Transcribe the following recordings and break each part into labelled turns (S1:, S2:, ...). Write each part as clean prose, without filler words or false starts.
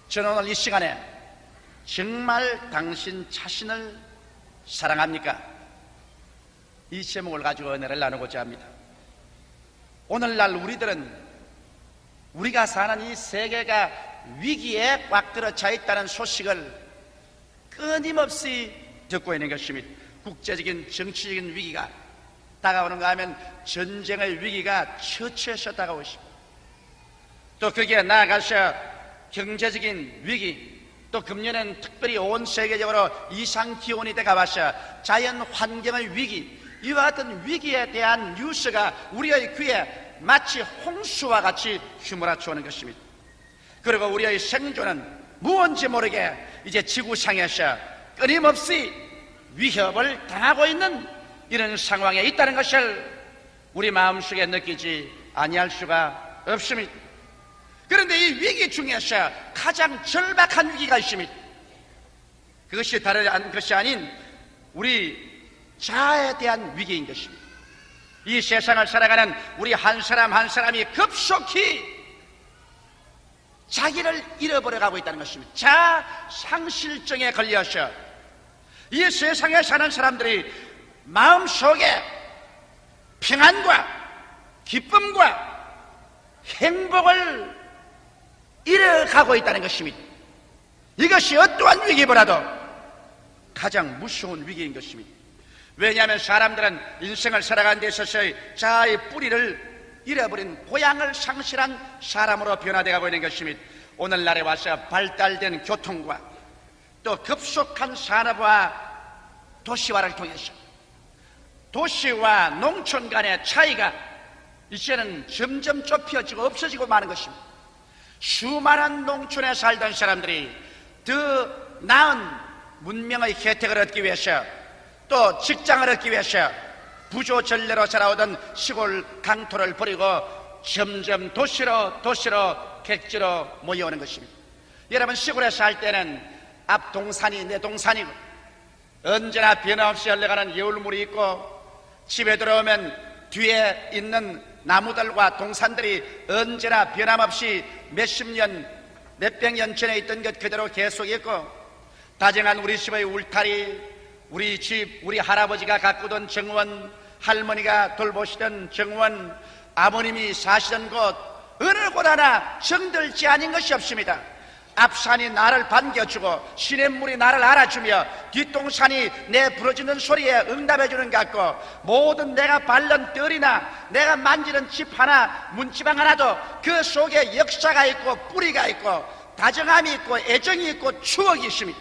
S1: 저는 오늘 이 시간에 정말 당신 자신을 사랑합니까? 이 제목을 가지고 은혜를 나누고자 합니다. 오늘날 우리가 사는 이 세계가 위기에 꽉 들어차 있다는 소식을 끊임없이 듣고 있는 것입니다. 국제적인 정치적인 위기가 다가오는가 하면 전쟁의 위기가 처처해서 다가오고 있습니다. 또 거기에 나아가서 경제적인 위기, 또 금년에는 특별히 온 세계적으로 이상기온이 다가와서 자연 환경의 위기, 이와 같은 위기에 대한 뉴스가 우리의 귀에 마치 홍수와 같이 휘몰아쳐 오는 것입니다. 그리고 우리의 생존은 무언지 모르게 이제 지구상에서 끊임없이 위협을 당하고 있는 이런 상황에 있다는 것을 우리 마음속에 느끼지 아니할 수가 없습니다. 그런데 이 위기 중에서 가장 절박한 위기가 있습니다. 그것이 다른 것이 아닌 우리 자아에 대한 위기인 것입니다. 이 세상을 살아가는 우리 한 사람 한 사람이 급속히 자기를 잃어버려가고 있다는 것입니다. 자아 상실증에 걸려서 이 세상에 사는 사람들이 마음속에 평안과 기쁨과 행복을 잃어가고 있다는 것입니다. 이것이 어떠한 위기보다도 가장 무서운 위기인 것입니다. 왜냐하면 사람들은 인생을 살아가는 데 있어서의 자아의 뿌리를 잃어버린 고향을 상실한 사람으로 변화되어 가고 있는 것입니다. 오늘날에 와서 발달된 교통과 또 급속한 산업화 도시화를 통해서 도시와 농촌 간의 차이가 이제는 점점 좁혀지고 없어지고 마는 것입니다. 수많은 농촌에 살던 사람들이 더 나은 문명의 혜택을 얻기 위해서 또 직장을 얻기 위해서 부조전례로 살아오던 시골 강토를 버리고 점점 도시로 객지로 모여오는 것입니다. 여러분, 시골에 살 때는 앞 동산이 내 동산이고 언제나 변함없이 흘러가는 여울물이 있고 집에 들어오면 뒤에 있는 나무들과 동산들이 언제나 변함없이 몇십 년, 몇백 년 전에 있던 것 그대로 계속 있고 다정한 우리 집의 울타리, 우리 집, 우리 할아버지가 가꾸던 정원, 할머니가 돌보시던 정원, 아버님이 사시던 곳, 어느 곳 하나 정들지 않은 것이 없습니다. 앞산이 나를 반겨주고 시냇물이 나를 알아주며 뒷동산이 내 부러지는 소리에 응답해주는 것 같고 모든 내가 밟는 뜰이나 내가 만지는 집 하나, 문지방 하나도 그 속에 역사가 있고 뿌리가 있고 다정함이 있고 애정이 있고 추억이 있습니다.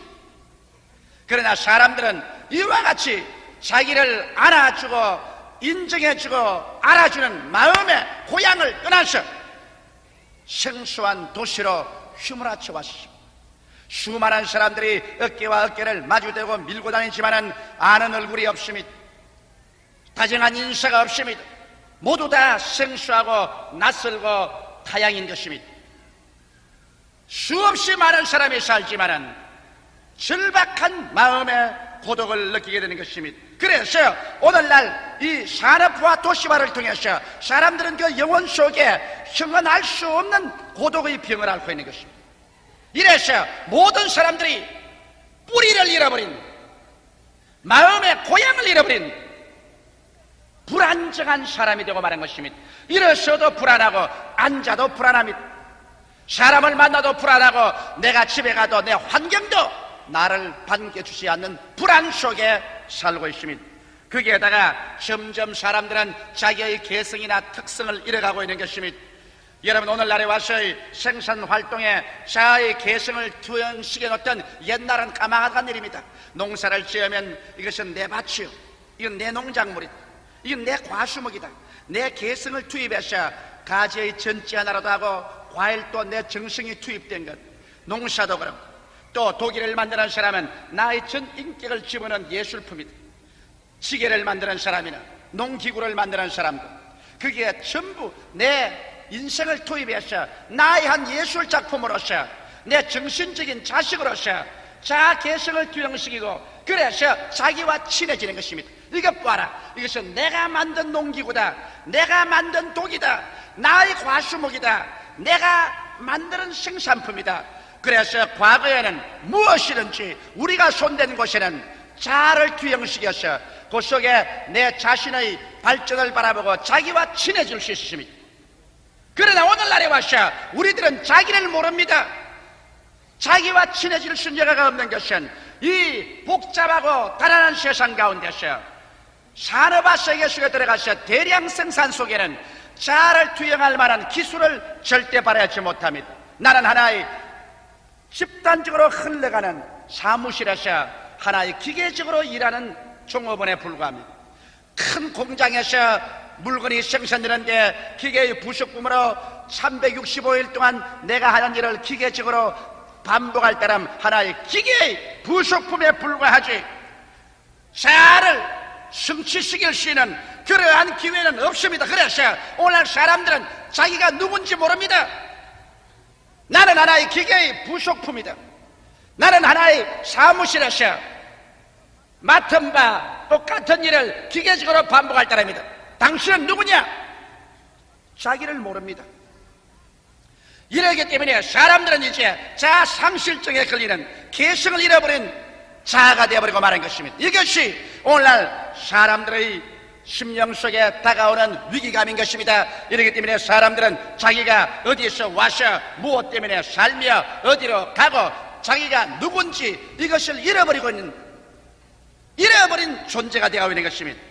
S1: 그러나 사람들은 이와 같이 자기를 안아주고 인정해주고 알아주는 마음의 고향을 떠나서 생소한 도시로 휘몰아쳐 왔습니다. 수많은 사람들이 어깨와 어깨를 마주대고 밀고 다니지만은 아는 얼굴이 없습니다. 다정한 인사가 없습니다. 모두 다 생소하고 낯설고 타향인 것입니다. 수없이 많은 사람이 살지만은 절박한 마음의 고독을 느끼게 되는 것입니다. 그래서 오늘날 이 산업화 도시화를 통해서 사람들은 그 영혼 속에 형언할 수 없는 고독의 병을 앓고 있는 것입니다. 이래서 모든 사람들이 뿌리를 잃어버린, 마음의 고향을 잃어버린 불안정한 사람이 되고 마는 것입니다. 일어서도 불안하고 앉아도 불안합니다. 사람을 만나도 불안하고 내가 집에 가도 내 환경도 나를 반겨주지 않는 불안 속에 살고 있습니다. 거기에다가 점점 사람들은 자기의 개성이나 특성을 잃어가고 있는 것입니다. 여러분, 오늘날에 와서의 생산활동에 자아의 개성을 투영시켜 놓던 옛날은 까마득한 일입니다. 농사를 지으면 이것은 내 밭이요, 이건 내 농작물이다, 이건 내 과수목이다, 내 개성을 투입해서 가지의 전지 하나라도 하고 과일도 내 정성이 투입된 것, 농사도 그렇고 또 독일을 만드는 사람은 나의 전 인격을 집어넣은 예술품이다. 시계를 만드는 사람이나 농기구를 만드는 사람도 그게 전부 내 인생을 투입해서 나의 한 예술작품으로서 내 정신적인 자식으로서 자아 개성을 투영시키고 그래서 자기와 친해지는 것입니다. 이것 봐라, 이것은 내가 만든 농기구다, 내가 만든 독이다, 나의 과수목이다, 내가 만드는 생산품이다. 그래서 과거에는 무엇이든지 우리가 손댄 곳에는 자아를 투영시켜서 그 속에 내 자신의 발전을 바라보고 자기와 친해질 수 있습니다. 그러나 오늘날에 와서 우리들은 자기를 모릅니다. 자기와 친해질 수 있는 여가가 없는 것은 이 복잡하고 달아난 세상 가운데서 산업화 세계 속에 들어가서 대량 생산 속에는 자아를 투영할 만한 기술을 절대 발휘하지 못합니다. 나는 하나의 집단적으로 흘러가는 사무실에서 하나의 기계적으로 일하는 종업원에 불과합니다. 큰 공장에서 물건이 생산되는데 기계의 부속품으로 365일 동안 내가 하는 일을 기계적으로 반복할 때는 하나의 기계의 부속품에 불과하지 자아를 성취시킬 수 있는 그러한 기회는 없습니다. 그래서 오늘 사람들은 자기가 누군지 모릅니다. 나는 하나의 기계의 부속품이다. 나는 하나의 사무실에서 맡은 바 똑같은 일을 기계적으로 반복할 따름이다. 당신은 누구냐? 자기를 모릅니다. 이러기 때문에 사람들은 이제 자아 상실증에 걸리는 개성을 잃어버린 자아가 되어버리고 말한 것입니다. 이것이 오늘날 사람들의 심령 속에 다가오는 위기감인 것입니다. 이러기 때문에 사람들은 자기가 어디서 와서 무엇 때문에 살며 어디로 가고 자기가 누군지 이것을 잃어버린 존재가 되어 있는 것입니다.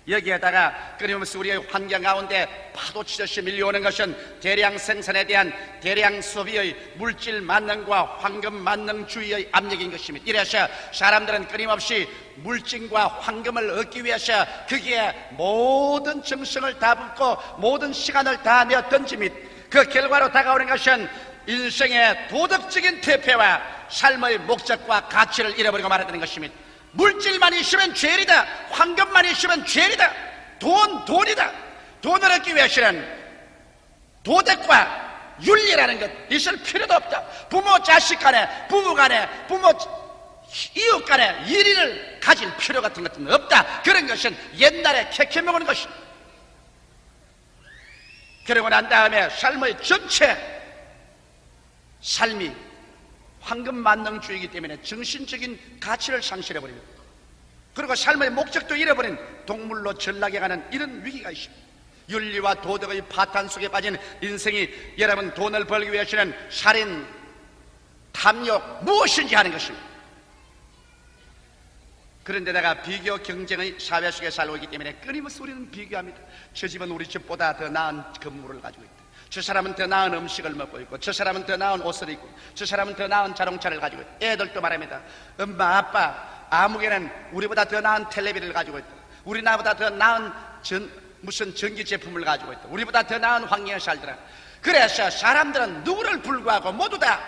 S1: 여기에다가 끊임없이 우리의 환경 가운데 파도치듯이 밀려오는 것은 대량 생산에 대한 대량 소비의 물질 만능과 황금 만능주의의 압력인 것입니다. 이래서 사람들은 끊임없이 물질과 황금을 얻기 위해서 거기에 모든 정성을 다 붓고 모든 시간을 다 내어 던집니다. 그 결과로 다가오는 것은 인생의 도덕적인 퇴폐와 삶의 목적과 가치를 잃어버리고 말아드는 것입니다. 물질만 있으면 죄리다. 황금만 있으면 죄리다. 돈이다. 돈을 얻기 위해서는 도덕과 윤리라는 것 있을 필요도 없다. 부모 자식 간에 부부 간에 부모 이웃 간에 일의를 가질 필요 같은 것은 없다. 그런 것은 옛날에 캐캐 먹은 것이다. 그러고 난 다음에 삶의 전체 삶이 황금 만능주의이기 때문에 정신적인 가치를 상실해버립니다. 그리고 삶의 목적도 잃어버린 동물로 전락해 가는 이런 위기가 있습니다. 윤리와 도덕의 파탄 속에 빠진 인생이 여러분 돈을 벌기 위해서는 살인, 탐욕 무엇인지 하는 것입니다. 그런데다가 비교 경쟁의 사회 속에 살고 있기 때문에 끊임없이 우리는 비교합니다. 저 집은 우리 집보다 더 나은 건물을 가지고 있다. 저 사람은 더 나은 음식을 먹고 있고 저 사람은 더 나은 옷을 입고 저 사람은 더 나은 자동차를 가지고 있다. 애들도 말합니다. 엄마 아빠 아무개는 우리보다 더 나은 텔레비를 가지고 있다. 우리 나보다 더 나은 무슨 전기 제품을 가지고 있다. 우리보다 더 나은 환경에 살더라. 그래서 사람들은 누구를 불구하고 모두 다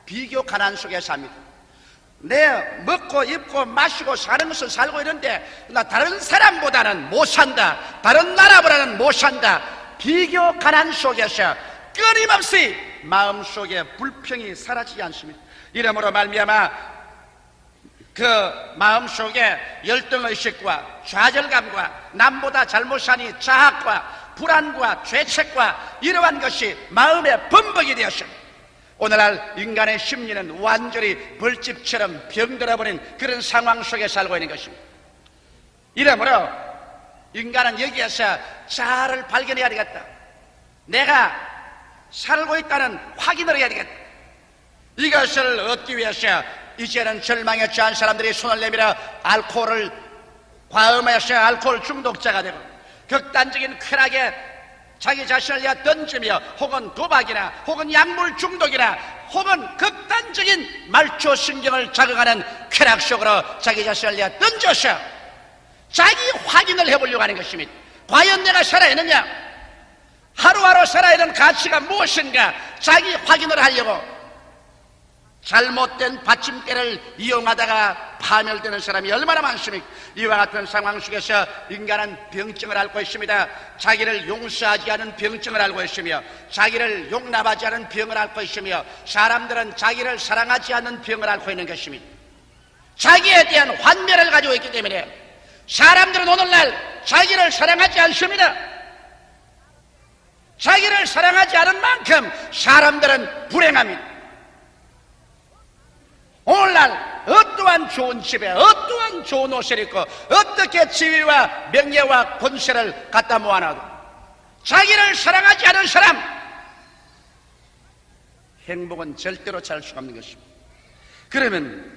S1: 비교 가난 속에 삽니다. 내 먹고 입고 마시고 사는 것을 살고 있는데 나 다른 사람보다는 못 산다. 다른 나라보다는 못 산다. 비교 가난 속에서 끊임없이 마음속에 불평이 사라지지 않습니다. 이러므로 말미암아 그 마음속에 열등의식과 좌절감과 남보다 잘못 사니 자학과 불안과 죄책과 이러한 것이 마음에 범벅이 되었습니다. 오늘날 인간의 심리는 완전히 벌집처럼 병들어버린 그런 상황 속에 살고 있는 것입니다. 이러므로 인간은 여기에서 자아를 발견해야 되겠다. 내가 살고 있다는 확인을 해야 되겠다. 이것을 얻기 위해서 이제는 절망에 처한 사람들이 손을 내밀어 알코올을 과음해서 알코올 중독자가 되고 극단적인 쾌락에 자기 자신을 던지며 혹은 도박이나 혹은 약물 중독이나 혹은 극단적인 말초신경을 자극하는 쾌락 속으로 자기 자신을 던져서 자기 확인을 해보려고 하는 것입니다. 과연 내가 살아있느냐? 하루하루 살아있는 가치가 무엇인가? 자기 확인을 하려고 잘못된 받침대를 이용하다가 파멸되는 사람이 얼마나 많습니까? 이와 같은 상황 속에서 인간은 병증을 앓고 있습니다. 자기를 용서하지 않은 병증을 앓고 있으며 자기를 용납하지 않은 병을 앓고 있으며 사람들은 자기를 사랑하지 않는 병을 앓고 있는 것입니다. 자기에 대한 환멸을 가지고 있기 때문에 사람들은 오늘날 자기를 사랑하지 않습니다. 자기를 사랑하지 않은 만큼 사람들은 불행합니다. 어떠한 좋은 집에 어떠한 좋은 옷을 입고 어떻게 지위와 명예와 권세를 갖다 모아놔도 자기를 사랑하지 않은 사람, 행복은 절대로 찾을 수가 없는 것입니다. 그러면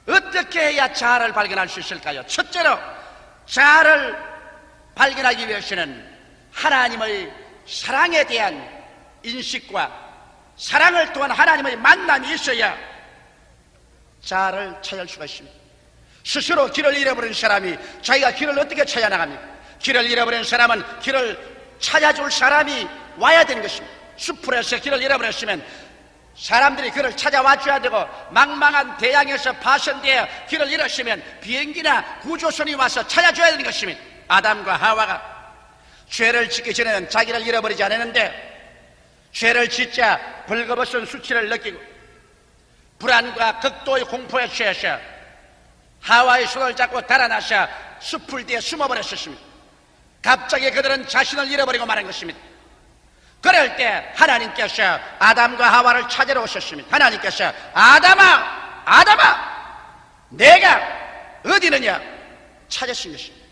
S1: 어떻게 해야 자아를 발견할 수 있을까요? 첫째로 자아를 발견하기 위해서는 하나님의 사랑에 대한 인식과 사랑을 통한 하나님의 만남이 있어야 자아를 찾을 수가 있습니다. 스스로 길을 잃어버린 사람이 자기가 길을 어떻게 찾아 나갑니까? 길을 잃어버린 사람은 길을 찾아줄 사람이 와야 되는 것입니다. 숲풀에서 길을 잃어버렸으면 사람들이 그를 찾아와 줘야 되고, 망망한 대양에서 파손되어 길을 잃었으면 비행기나 구조선이 와서 찾아줘야 되는 것입니다. 아담과 하와가 죄를 짓기 전에는 자기를 잃어버리지 않았는데, 죄를 짓자 벌거벗은 수치를 느끼고 불안과 극도의 공포에 취해서 하와의 손을 잡고 달아나서 숲풀 뒤에 숨어버렸습니다. 갑자기 그들은 자신을 잃어버리고 말한 것입니다. 그럴 때 하나님께서 아담과 하와를 찾으러 오셨습니다. 하나님께서 아담아, 아담아, 내가 어디 있느냐 찾으신 것입니다.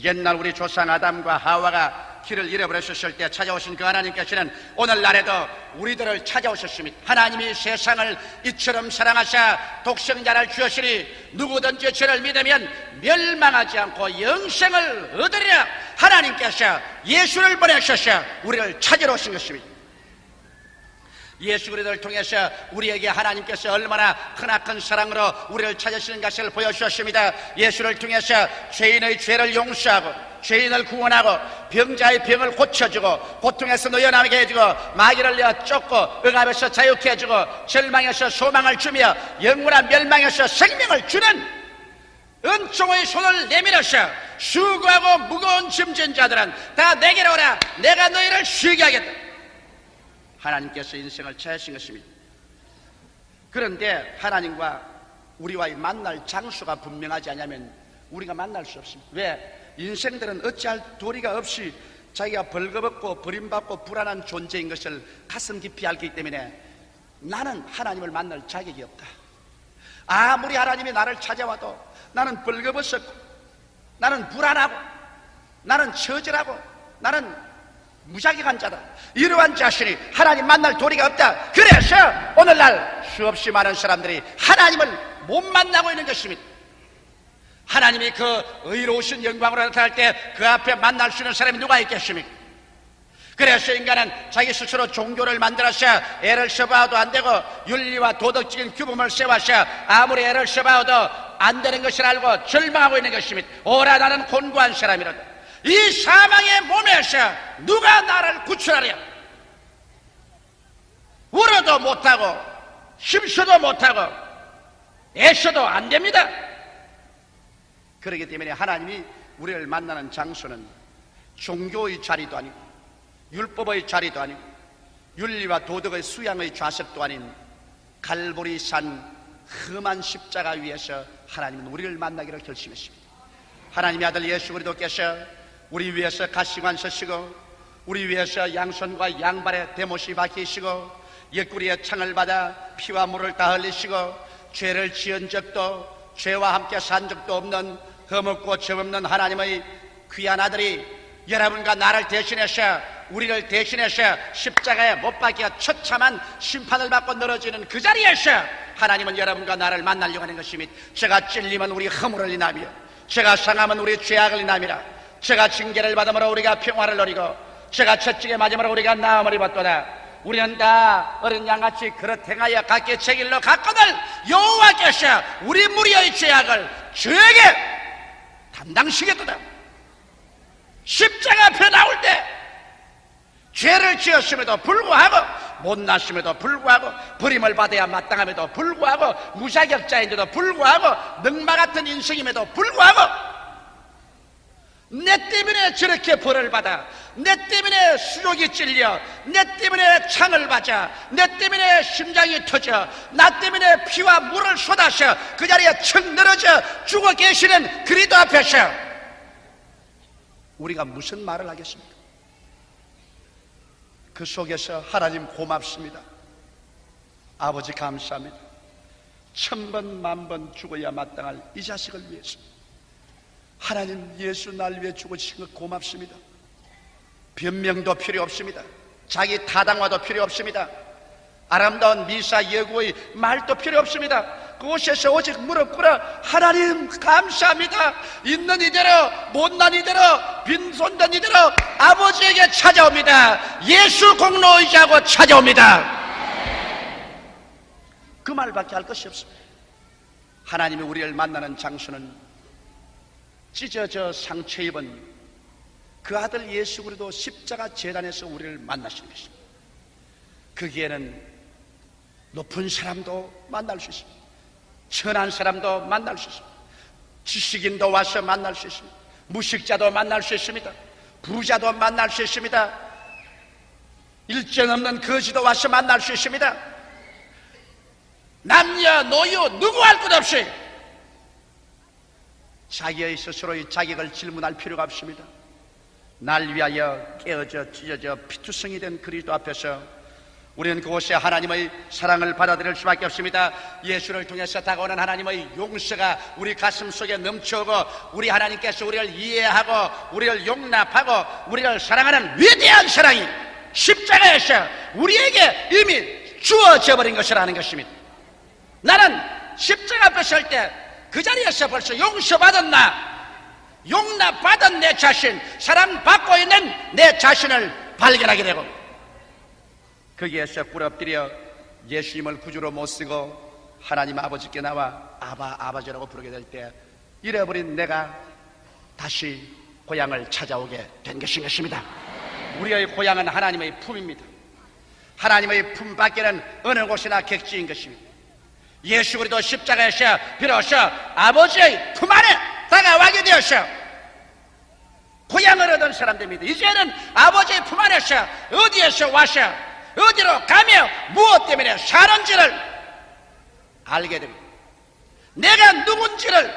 S1: 옛날 우리 조상 아담과 하와가 길을 잃어버렸을 때 찾아오신 그 하나님께서는 오늘날에도 우리들을 찾아오셨습니다. 하나님이 세상을 이처럼 사랑하사 독생자를 주었으니 누구든지 저를 믿으면 멸망하지 않고 영생을 얻으리라. 하나님께서 예수를 보내셔서 우리를 찾으러 오신 것입니다. 예수 그리스도를 통해서 우리에게 하나님께서 얼마나 크나큰 사랑으로 우리를 찾으시는 것을 보여주셨습니다. 예수를 통해서 죄인의 죄를 용서하고 죄인을 구원하고 병자의 병을 고쳐주고 고통에서 놓여나게 해주고 마귀를 내어 쫓고 억압에서 자유케 해주고 절망에서 소망을 주며 영원한 멸망에서 생명을 주는 은총의 손을 내밀어서 수고하고 무거운 짐진 자들은 다 내게로 오라. 내가 너희를 쉬게 하겠다. 하나님께서 인생을 찾으신 것입니다. 그런데 하나님과 우리와의 만날 장소가 분명하지 않으면 우리가 만날 수 없습니다. 왜? 인생들은 어찌할 도리가 없이 자기가 벌거벗고 버림받고 불안한 존재인 것을 가슴 깊이 알기 때문에 나는 하나님을 만날 자격이 없다. 아무리 하나님이 나를 찾아와도 나는 벌거벗었고 나는 불안하고 나는 처절하고 나는 무자격한 자다. 이러한 자신이 하나님 만날 도리가 없다. 그래서 오늘날 수없이 많은 사람들이 하나님을 못 만나고 있는 것입니다. 하나님이 그 의로우신 영광으로 나타날 때 그 앞에 만날 수 있는 사람이 누가 있겠습니까? 그래서 인간은 자기 스스로 종교를 만들어서 애를 써봐도 안 되고 윤리와 도덕적인 규범을 세워서 아무리 애를 써봐도 안 되는 것을 알고 절망하고 있는 것입니다. 오라 나는 곤고한 사람이라다. 이 사망의 몸에서 누가 나를 구출하랴? 울어도 못하고 힘써도 못하고 애써도 안 됩니다. 그렇기 때문에 하나님이 우리를 만나는 장소는 종교의 자리도 아니고 율법의 자리도 아니고 윤리와 도덕의 수양의 좌석도 아닌 갈보리산 험한 십자가 위에서 하나님은 우리를 만나기를 결심했습니다. 하나님의 아들 예수 그리스도께서 우리 위해서 가시관 서시고 우리 위해서 양손과 양발에 대못이 박히시고 옆구리에 창을 받아 피와 물을 다 흘리시고 죄를 지은 적도 죄와 함께 산 적도 없는 흠없고 죄없는 하나님의 귀한 아들이 여러분과 나를 대신해서 우리를 대신해서 십자가에 못 박혀 처참한 심판을 받고 늘어지는 그 자리에서 하나님은 여러분과 나를 만나려고 하는 것입니다. 제가 찔리면 우리 허물을 인하며 제가 상하면 우리 죄악을 인함이라. 제가 징계를 받음으로 우리가 평화를 누리고 제가 채찍에 맞음으로 우리가 나음을 입었도다. 우리는 다 어린 양같이 그릇 행하여 각기 제 길로 갔거늘 여호와께서 우리 무리의 죄악을 저에게 담당시겠도다. 십자가 앞에 나올 때 죄를 지었음에도 불구하고 못났음에도 불구하고 버림을 받아야 마땅함에도 불구하고 무자격자인데도 불구하고 능마 같은 인생임에도 불구하고 내 때문에 저렇게 벌을 받아, 내 때문에 수족이 찔려, 내 때문에 창을 맞아, 내 때문에 심장이 터져, 나 때문에 피와 물을 쏟아서 그 자리에 척 늘어져 죽어 계시는 그리스도 앞에서 우리가 무슨 말을 하겠습니까? 그 속에서 하나님 고맙습니다. 아버지 감사합니다. 1000번 만번 죽어야 마땅할 이 자식을 위해서 하나님, 예수 날 위해 죽으신 것 고맙습니다. 변명도 필요 없습니다. 자기 타당화도 필요 없습니다. 아름다운 미사 예고의 말도 필요 없습니다. 그곳에서 오직 무릎 꿇어 하나님 감사합니다. 있는 이대로 못난 이대로 빈손된 이대로 아버지에게 찾아옵니다. 예수 공로 의지하고 찾아옵니다. 그 말밖에 할 것이 없습니다. 하나님이 우리를 만나는 장소는 찢어져 상처 입은 그 아들 예수 그리스도 십자가 제단에서 우리를 만나시는 것입니다. 거기에는 높은 사람도 만날 수 있습니다. 천한 사람도 만날 수 있습니다. 지식인도 와서 만날 수 있습니다. 무식자도 만날 수 있습니다. 부자도 만날 수 있습니다. 일정 없는 거지도 와서 만날 수 있습니다. 남녀 노유 누구 할 것 없이 자기의 스스로의 자격을 질문할 필요가 없습니다. 날 위하여 깨어져 찢어져 피투성이 된 그리스도 앞에서 우리는 그곳에 하나님의 사랑을 받아들일 수밖에 없습니다. 예수를 통해서 다가오는 하나님의 용서가 우리 가슴 속에 넘쳐오고 우리 하나님께서 우리를 이해하고 우리를 용납하고 우리를 사랑하는 위대한 사랑이 십자가에서 우리에게 이미 주어져 버린 것이라는 것입니다. 나는 십자가 앞에 설 때 그 자리에서 벌써 용서받은 나, 용납받은 내 자신, 사랑받고 있는 내 자신을 발견하게 되고 거기에서 꿇어뜨려 예수님을 구주로 못쓰고 하나님 아버지께 나와 아버지라고 부르게 될 때 잃어버린 내가 다시 고향을 찾아오게 된 것입니다. 우리의 고향은 하나님의 품입니다. 하나님의 품 밖에는 어느 곳이나 객지인 것입니다. 예수 그리스도 십자가에서 비로소 아버지의 품 안에 다가가게 되었어 고향을 얻은 사람들입니다. 이제는 아버지의 품 안에서 어디에서 와서 어디로 가며 무엇 때문에 사는지를 알게 됩니다. 내가 누군지를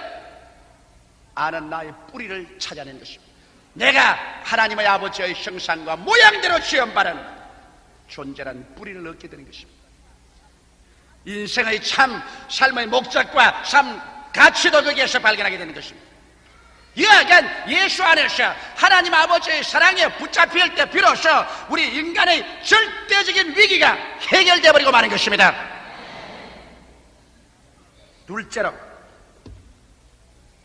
S1: 아는 나의 뿌리를 찾아낸 것입니다. 내가 하나님의 아버지의 형상과 모양대로 지음받은 존재란 뿌리를 얻게 되는 것입니다. 인생의 참 삶의 목적과 삶 가치도 거기에서 발견하게 되는 것입니다. 이러한 예수 안에서 하나님 아버지의 사랑에 붙잡힐 때 비로소 우리 인간의 절대적인 위기가 해결되어 버리고 마는 것입니다. 둘째로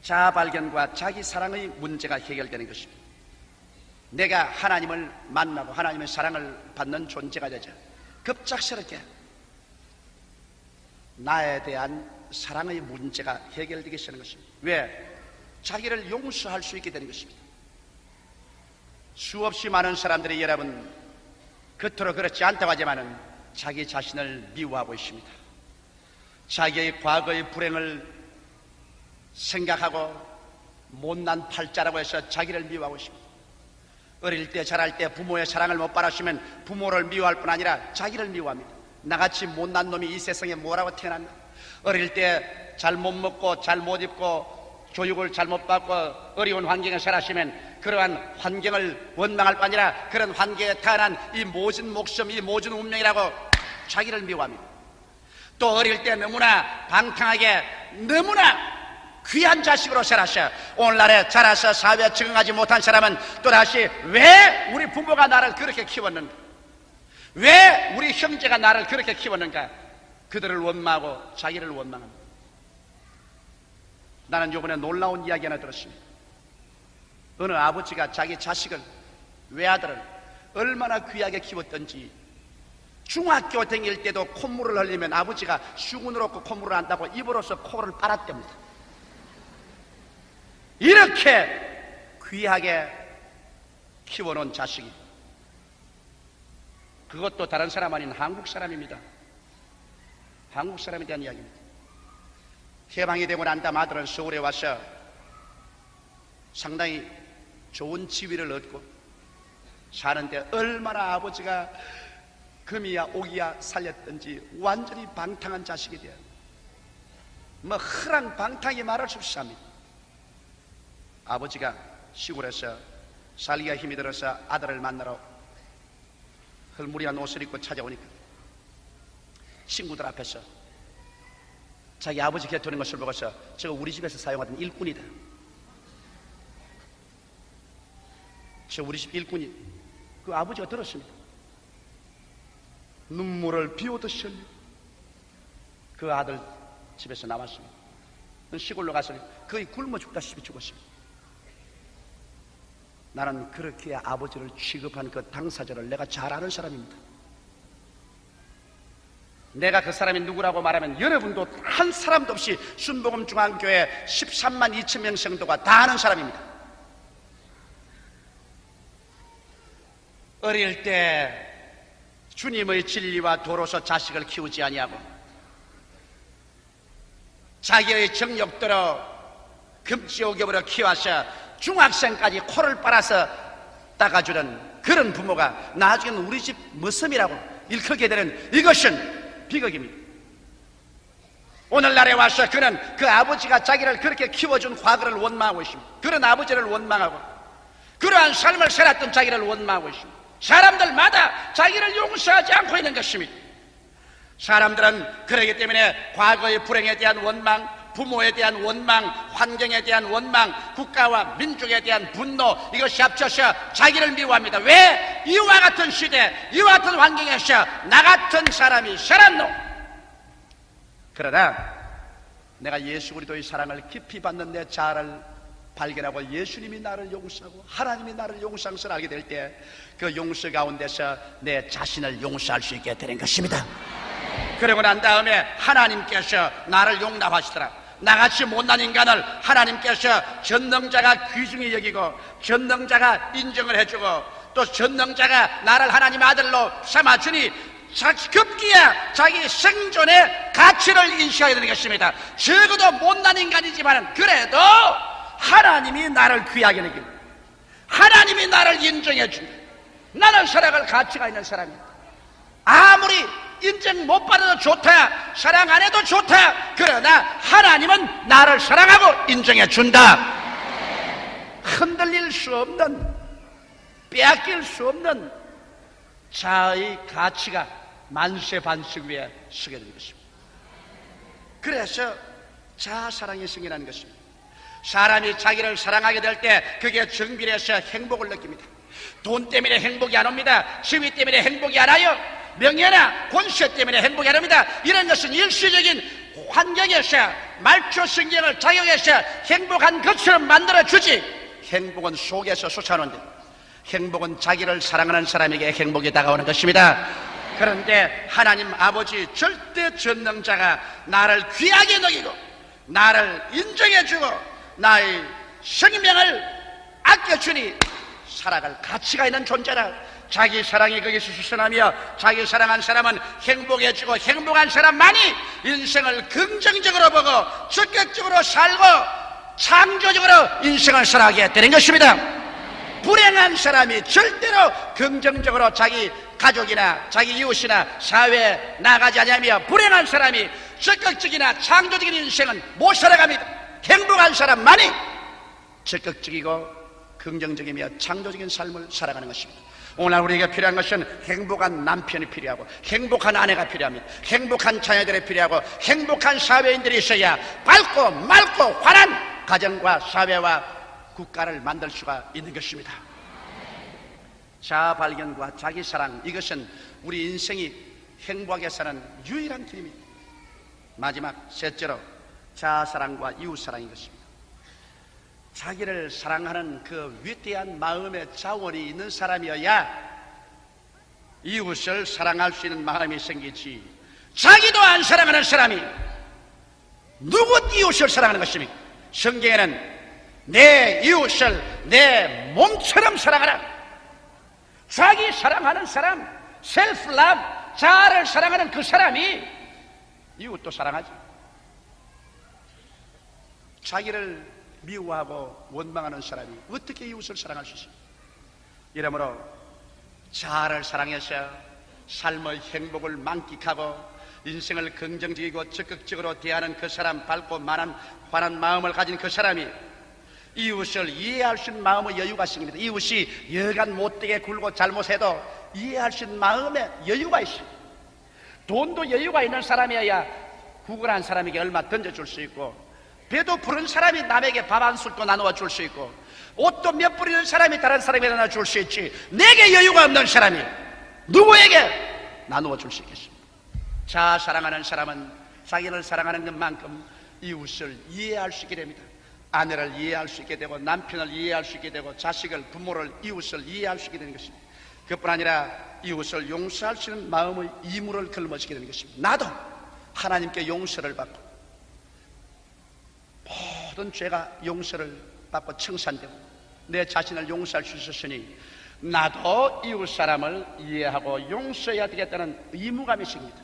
S1: 자아 발견과 자기 사랑의 문제가 해결되는 것입니다. 내가 하나님을 만나고 하나님의 사랑을 받는 존재가 되자 급작스럽게 나에 대한 사랑의 문제가 해결되게 되는 것입니다. 왜? 자기를 용서할 수 있게 되는 것입니다. 수없이 많은 사람들이 여러분 겉으로 그렇지 않다고 하지만은 자기 자신을 미워하고 있습니다. 자기의 과거의 불행을 생각하고 못난 팔자라고 해서 자기를 미워하고 있습니다. 어릴 때 자랄 때 부모의 사랑을 못 받았으면 부모를 미워할 뿐 아니라 자기를 미워합니다. 나같이 못난 놈이 이 세상에 뭐라고 태어났나. 어릴 때 잘 못 먹고 잘 못 입고 교육을 잘못 받고 어려운 환경에 살았으면 그러한 환경을 원망할 뿐 아니라 그런 환경에 태어난 이 모진 목숨, 이 모진 운명이라고 자기를 미워합니다. 또 어릴 때 너무나 방탕하게 너무나 귀한 자식으로 살았어. 오늘날에 자라서 사회에 적응하지 못한 사람은 또다시 왜 우리 부모가 나를 그렇게 키웠는가, 왜 우리 형제가 나를 그렇게 키웠는가, 그들을 원망하고 자기를 원망합니다. 나는 이번에 놀라운 이야기 하나 들었습니다. 어느 아버지가 자기 자식을, 외아들을 얼마나 귀하게 키웠던지 중학교 다닐 때도 콧물을 흘리면 아버지가 수건으로 콧물을 한다고 입으로서 코를 빨았답니다. 이렇게 귀하게 키워놓은 자식이, 그것도 다른 사람 아닌 한국 사람입니다. 한국 사람에 대한 이야기입니다. 해방이 되고 난 다음 아들은 서울에 와서 상당히 좋은 지위를 얻고 사는데 얼마나 아버지가 금이야 옥이야 살렸던지 완전히 방탕한 자식이 돼요. 뭐 허랑방탕이 말할 수 없습니다. 아버지가 시골에서 살기가 힘이 들어서 아들을 만나러 헐무리한 옷을 입고 찾아오니까 친구들 앞에서 자기 아버지 곁에 오는 것을 보고서 저거 우리 집에서 사용하던 일꾼이다. 저 우리 집 일꾼이. 그 아버지가 들었습니다. 눈물을 비오듯이 흘리고 그 아들 집에서 나왔습니다. 시골로 가서 거의 굶어 죽다시피 죽었습니다. 나는 그렇게 아버지를 취급한 그 당사자를 내가 잘 아는 사람입니다. 내가 그 사람이 누구라고 말하면 여러분도 한 사람도 없이 순복음중앙교회 13만 2천 명 성도가 다 아는 사람입니다. 어릴 때 주님의 진리와 도로서 자식을 키우지 아니하고 자기의 정욕대로 금지옥엽으로 키워서 중학생까지 코를 빨아서 닦아주는 그런 부모가 나중에는 우리 집 머슴이라고 일컬게 되는 이것은 비극입니다. 오늘날에 와서 그는 그 아버지가 자기를 그렇게 키워준 과거를 원망하고 있습니다. 그런 아버지를 원망하고 그러한 삶을 살았던 자기를 원망하고 있습니다. 사람들마다 자기를 용서하지 않고 있는 것입니다. 사람들은 그러기 때문에 과거의 불행에 대한 원망, 부모에 대한 원망, 환경에 대한 원망, 국가와 민족에 대한 분노, 이것이 합쳐서 자기를 미워합니다. 왜 이와 같은 시대, 이와 같은 환경에서 나 같은 사람이 살았노? 그러나 내가 예수 그리스도의 사랑을 깊이 받는 내 자아를 발견하고 예수님이 나를 용서하고 하나님이 나를 용서한 것을 알게 될 때 그 용서 가운데서 내 자신을 용서할 수 있게 되는 것입니다. 그러고 난 다음에 하나님께서 나를 용납하시더라. 나같이 못난 인간을 하나님께서 전능자가 귀중히 여기고 전능자가 인정을 해주고 또 전능자가 나를 하나님 아들로 삼아주니 급기야 자기 생존의 가치를 인식하게 되는 것입니다. 적어도 못난 인간이지만 그래도 하나님이 나를 귀하게 여기고 하나님이 나를 인정해 준다. 나는 살아갈 가치가 있는 사람이다. 아무리 인정 못 받아도 좋다, 사랑 안 해도 좋다, 그러나 하나님은 나를 사랑하고 인정해 준다. 흔들릴 수 없는, 빼앗길 수 없는 자아의 가치가 만세 반석 위에 서게 되는 것입니다. 그래서 자아 사랑이 생겨나는 것입니다. 사람이 자기를 사랑하게 될 때 그게 정비례해서 행복을 느낍니다. 돈 때문에 행복이 안 옵니다. 지위 때문에 행복이 안 와요. 명예나 권세 때문에 행복이 안 옵니다. 이런 것은 일시적인 환경에서 말초 성경을 작용해서 행복한 것처럼 만들어주지, 행복은 속에서 솟아오는데 행복은 자기를 사랑하는 사람에게 행복이 다가오는 것입니다. 그런데 하나님 아버지 절대 전능자가 나를 귀하게 여기고 나를 인정해주고 나의 생명을 아껴주니 살아갈 가치가 있는 존재라. 자기 사랑이 거기서 수선하며 자기 사랑한 사람은 행복해지고 행복한 사람만이 인생을 긍정적으로 보고 적극적으로 살고 창조적으로 인생을 살아가게 되는 것입니다. 불행한 사람이 절대로 긍정적으로 자기 가족이나 자기 이웃이나 사회에 나가지 않으며 불행한 사람이 적극적이나 창조적인 인생은 못 살아갑니다. 행복한 사람만이 적극적이고 긍정적이며 창조적인 삶을 살아가는 것입니다. 오늘 우리에게 필요한 것은 행복한 남편이 필요하고 행복한 아내가 필요합니다. 행복한 자녀들이 필요하고 행복한 사회인들이 있어야 밝고 맑고 환한 가정과 사회와 국가를 만들 수가 있는 것입니다. 자아 발견과 자기 사랑, 이것은 우리 인생이 행복하게 사는 유일한 길입니다. 마지막 셋째로 자아 사랑과 이웃 사랑인 것입니다. 자기를 사랑하는 그 위대한 마음의 자원이 있는 사람이어야 이웃을 사랑할 수 있는 마음이 생기지, 자기도 안 사랑하는 사람이 누구 이웃을 사랑하는 것입니까? 성경에는 내 이웃을 내 몸처럼 사랑하라. 자기 사랑하는 사람, 셀프 러브, 자아를 사랑하는 그 사람이 이웃도 사랑하지. 자기를 미워하고 원망하는 사람이 어떻게 이웃을 사랑할 수 있습니까? 이러므로 자아를 사랑해서 삶의 행복을 만끽하고 인생을 긍정적이고 적극적으로 대하는 그 사람, 밝고 환한 마음을 가진 그 사람이 이웃을 이해할 수 있는 마음의 여유가 생깁니다. 이웃이 여간 못되게 굴고 잘못해도 이해할 수 있는 마음의 여유가 있어요. 돈도 여유가 있는 사람이어야 구걸한 사람에게 얼마 던져줄 수 있고, 배도 부른 사람이 남에게 밥 한 술 또 나누어 줄 수 있고, 옷도 몇 뿌리는 사람이 다른 사람에게 나누어 줄 수 있지, 내게 여유가 없는 사람이 누구에게 나누어 줄 수 있겠습니까? 자, 사랑하는 사람은 자기를 사랑하는 것만큼 이웃을 이해할 수 있게 됩니다. 아내를 이해할 수 있게 되고, 남편을 이해할 수 있게 되고, 자식을, 부모를, 이웃을 이해할 수 있게 되는 것입니다. 그뿐 아니라 이웃을 용서할 수 있는 마음의 이물을 걸머지게 되는 것입니다. 나도 하나님께 용서를 받고, 모든 죄가 용서를 받고 청산되고 내 자신을 용서할 수 있었으니, 나도 이웃 사람을 이해하고 용서해야 되겠다는 의무감이 생깁니다.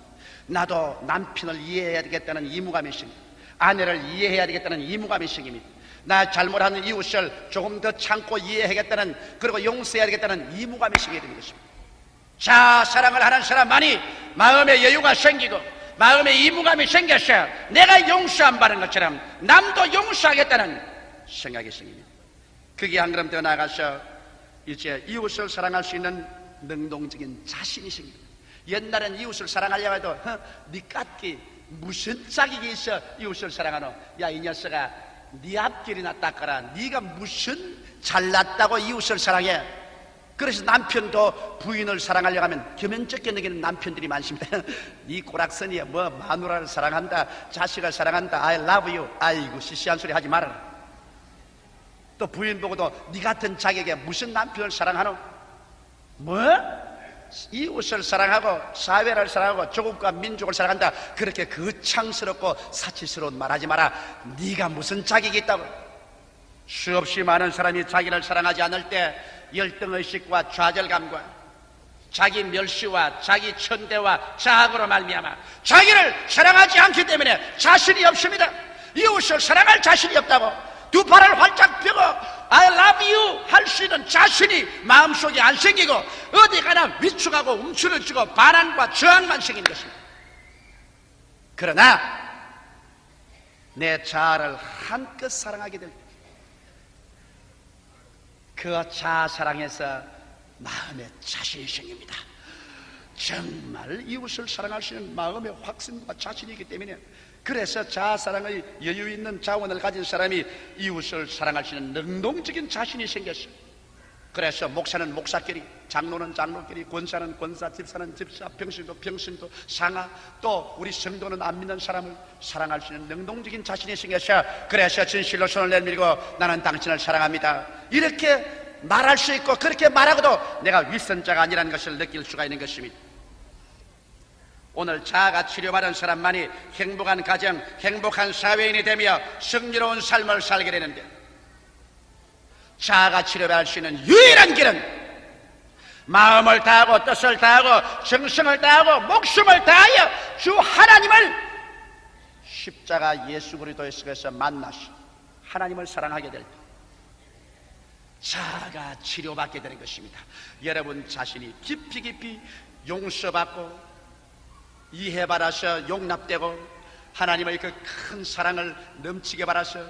S1: 나도 남편을 이해해야 되겠다는 의무감이 생깁니다. 아내를 이해해야 되겠다는 의무감이 생깁니다. 나 잘못하는 이웃을 조금 더 참고 이해하겠다는, 그리고 용서해야 되겠다는 의무감이 생기게 되는 것입니다. 자, 사랑을 하는 사람만이 마음의 여유가 생기고 마음의 의무감이 생겨서 내가 용서 안 받은 것처럼 남도 용서하겠다는 생각이 생깁니다. 그게 한 걸음 더 나아가서 이제 이웃을 사랑할 수 있는 능동적인 자신이 생깁니다. 옛날엔 이웃을 사랑하려고 해도 네 깎기 무슨 자격이 있어 이웃을 사랑하노? 야, 이 녀석아, 네 앞길이나 닦아라. 네가 무슨 잘났다고 이웃을 사랑해? 그래서 남편도 부인을 사랑하려고 하면 겸연쩍게 느끼는 남편들이 많습니다. 네 꼬락선이야, 뭐 마누라를 사랑한다, 자식을 사랑한다, I love you. 아이고, 시시한 소리 하지 말아라. 또 부인 보고도 네 같은 자격에 무슨 남편을 사랑하노? 뭐? 이웃을 사랑하고 사회를 사랑하고 조국과 민족을 사랑한다, 그렇게 거창스럽고 사치스러운 말하지 마라. 네가 무슨 자격이 있다고. 수없이 많은 사람이 자기를 사랑하지 않을 때 열등의식과 좌절감과 자기 멸시와 자기 천대와 자학으로 말미암아 자기를 사랑하지 않기 때문에 자신이 없습니다. 이웃을 사랑할 자신이 없다고 두 팔을 활짝 펴고 I love you 할 수 있는 자신이 마음속에 안 생기고 어디 가나 위축하고 움츠러지고 반항과 저항만 생기는 것입니다. 그러나 내 자아를 한껏 사랑하게 될 때 그 자아 사랑에서 마음의 자신이 생깁니다. 정말 이웃을 사랑할 수 있는 마음의 확신과 자신이 있기 때문에, 그래서 자아 사랑의 여유 있는 자원을 가진 사람이 이웃을 사랑할 수 있는 능동적인 자신이 생겼어요. 그래서 목사는 목사끼리, 장로는 장로끼리, 권사는 권사, 집사는 집사, 병신도 병신도 상하, 또 우리 성도는 안 믿는 사람을 사랑할 수 있는 능동적인 자신이 생겼어요. 그래서 진실로 손을 내밀고 나는 당신을 사랑합니다, 이렇게 말할 수 있고, 그렇게 말하고도 내가 윗선자가 아니라는 것을 느낄 수가 있는 것입니다. 오늘 자아가 치료받은 사람만이 행복한 가정, 행복한 사회인이 되며 승리로운 삶을 살게 되는데, 자아가 치료받을 수 있는 유일한 길은 마음을 다하고 뜻을 다하고 정성을 다하고 목숨을 다하여 주 하나님을 십자가 예수 그리스도의 속에서 만나시 하나님을 사랑하게 될 때 자아가 치료받게 되는 것입니다. 여러분 자신이 깊이 깊이 용서받고 이해받아서 용납되고 하나님의 그 큰 사랑을 넘치게 받아서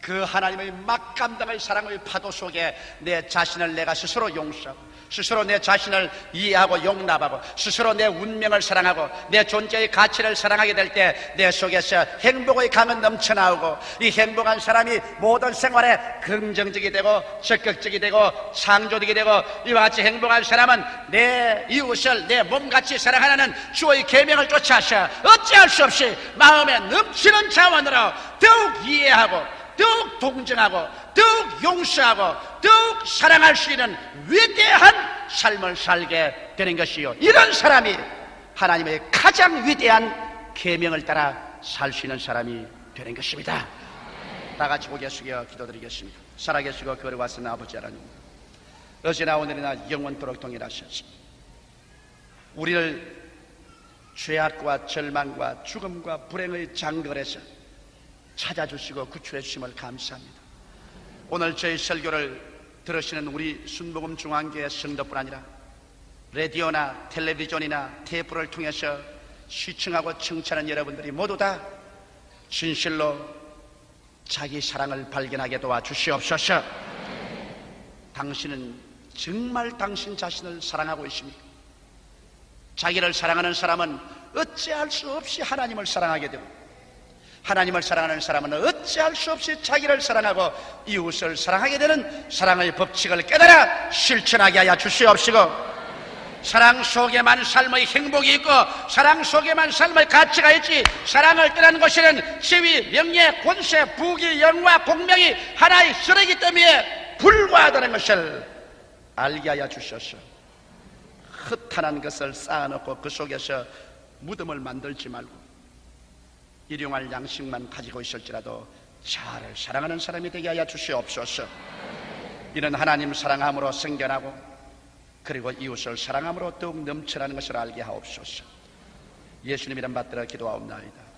S1: 그 하나님의 막감당의 사랑의 파도 속에 내 자신을 내가 스스로 용서하고 스스로 내 자신을 이해하고 용납하고 스스로 내 운명을 사랑하고 내 존재의 가치를 사랑하게 될 때 내 속에서 행복의 강은 넘쳐나오고, 이 행복한 사람이 모든 생활에 긍정적이 되고 적극적이 되고 창조적이 되고, 이와 같이 행복한 사람은 내 이웃을 내 몸같이 사랑하는 주의 계명을 쫓아서 어찌할 수 없이 마음에 넘치는 자원으로 더욱 이해하고 더욱 동정하고 더욱 용서하고 더욱 사랑할 수 있는 위대한 삶을 살게 되는 것이요, 이런 사람이 하나님의 가장 위대한 계명을 따라 살 수 있는 사람이 되는 것입니다. 다 같이 고개 숙여 기도드리겠습니다. 살아계시고 거룩하신 아버지 하나님, 어제나 오늘이나 영원토록 동일하셔서 우리를 죄악과 절망과 죽음과 불행의 장거에서 찾아주시고 구출해 주심을 감사합니다. 오늘 저희 설교를 들으시는 우리 순복음 중앙교회 성도뿐 아니라 라디오나 텔레비전이나 테이프를 통해서 시청하고 청취하는 여러분들이 모두 다 진실로 자기 사랑을 발견하게 도와주시옵소서. 당신은 정말 당신 자신을 사랑하고 있습니까? 자기를 사랑하는 사람은 어찌할 수 없이 하나님을 사랑하게 되고, 하나님을 사랑하는 사람은 어찌할 수 없이 자기를 사랑하고 이웃을 사랑하게 되는 사랑의 법칙을 깨달아 실천하게 하여 주시옵시고, 사랑 속에만 삶의 행복이 있고 사랑 속에만 삶의 가치가 있지, 사랑을 떠나는 것에는 지위, 명예, 권세, 부귀, 영화, 공명이 하나의 쓰레기 때문에 불과하다는 것을 알게 하여 주셔서 흩어난 것을 쌓아놓고 그 속에서 무덤을 만들지 말고 일용할 양식만 가지고 있을지라도 자아를 사랑하는 사람이 되게 하여 주시옵소서. 이는 하나님 사랑함으로 생겨나고 그리고 이웃을 사랑함으로 더욱 넘쳐나는 것을 알게 하옵소서. 예수님 이름 받들어 기도하옵나이다.